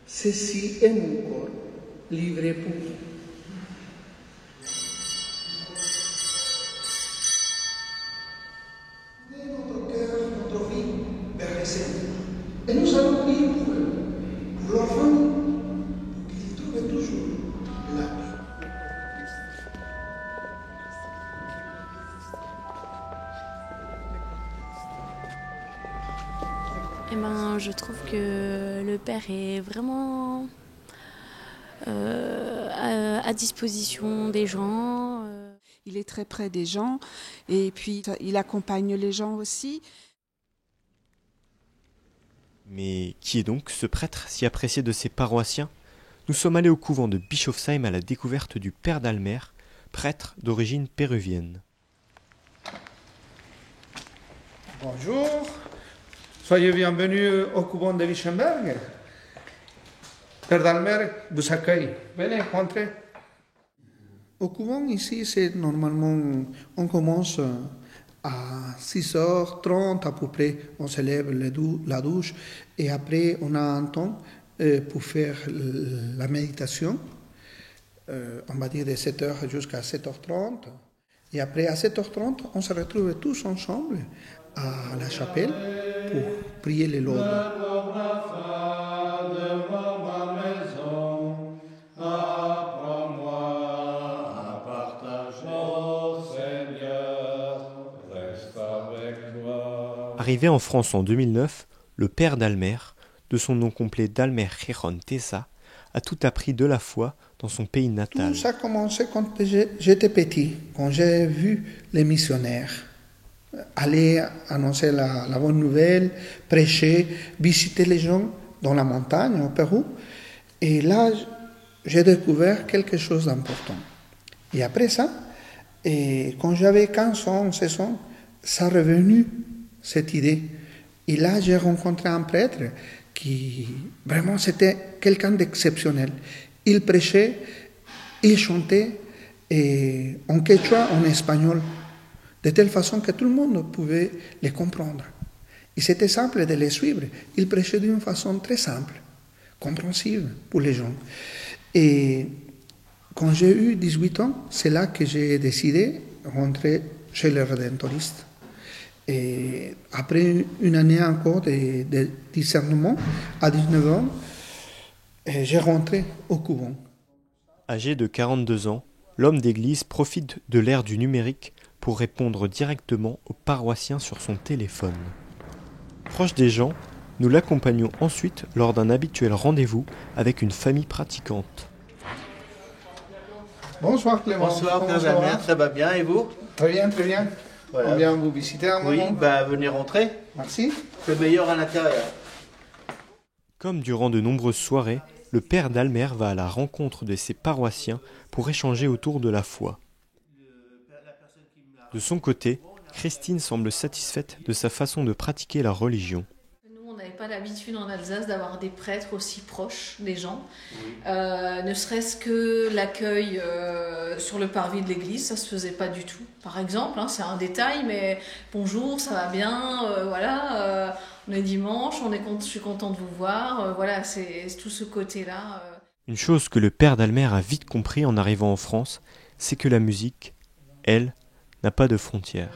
Ceci est mon corps, livré pour vous. Notre cœur, notre vie vers les Seigneur. Et nous allons prier pour eux, pour leur famille, pour qu'ils trouvent toujours la paix. Eh ben, je trouve que le père est vraiment à disposition des gens. Il est très près des gens et puis il accompagne les gens aussi. Mais qui est donc ce prêtre si apprécié de ses paroissiens? Nous sommes allés au couvent de Bischofsheim à la découverte du père d'Almer, prêtre d'origine péruvienne. Bonjour, soyez bienvenus au couvent de Lichtenberg. Père d'Almer vous accueille. Venez, entrez. Au couvent ici, c'est normalement, on commence à 6h30 à peu près, on se lève la douche et après on a un temps pour faire la méditation, on va dire de 7h jusqu'à 7h30. Et après à 7h30, on se retrouve tous ensemble à la chapelle pour prier les laudes. Arrivé en France en 2009, le père d'Almer, de son nom complet d'Almer Giron Tessa, a tout appris de la foi dans son pays natal. Tout ça a commencé quand j'étais petit, quand j'ai vu les missionnaires aller annoncer la bonne nouvelle, prêcher, visiter les gens dans la montagne au Pérou. Et là, j'ai découvert quelque chose d'important. Et après ça, quand j'avais 15 ans, 16 ans, ça est revenu, cette idée. Et là, j'ai rencontré un prêtre qui, vraiment, c'était quelqu'un d'exceptionnel. Il prêchait, il chantait en quechua, en espagnol, de telle façon que tout le monde pouvait les comprendre. Et c'était simple de les suivre. Il prêchait d'une façon très simple, compréhensible pour les gens. Et quand j'ai eu 18 ans, c'est là que j'ai décidé de rentrer chez les Rédemptoristes. Et après une année encore de discernement, à 19 ans, j'ai rentré au couvent. Âgé de 42 ans, l'homme d'église profite de l'ère du numérique pour répondre directement aux paroissiens sur son téléphone. Proche des gens, nous l'accompagnons ensuite lors d'un habituel rendez-vous avec une famille pratiquante. Bonsoir Clément. Bonsoir Père d'Almer, ça va bien et vous? Très bien, très bien. Voilà. On vient vous visiter un moment. Oui, venez rentrer. Merci. Le meilleur à l'intérieur. Comme durant de nombreuses soirées, le père d'Almer va à la rencontre de ses paroissiens pour échanger autour de la foi. De son côté, Christine semble satisfaite de sa façon de pratiquer la religion. Nous, on n'avait pas l'habitude en Alsace d'avoir des prêtres aussi proches des gens. Oui. Ne serait-ce que l'accueil sur le parvis de l'église, ça se faisait pas du tout. Par exemple, c'est un détail, mais bonjour, ça va bien, voilà, on est dimanche, je suis content de vous voir, voilà, c'est tout ce côté-là. Une chose que le père d'Almer a vite compris en arrivant en France, c'est que la musique, elle, n'a pas de frontières.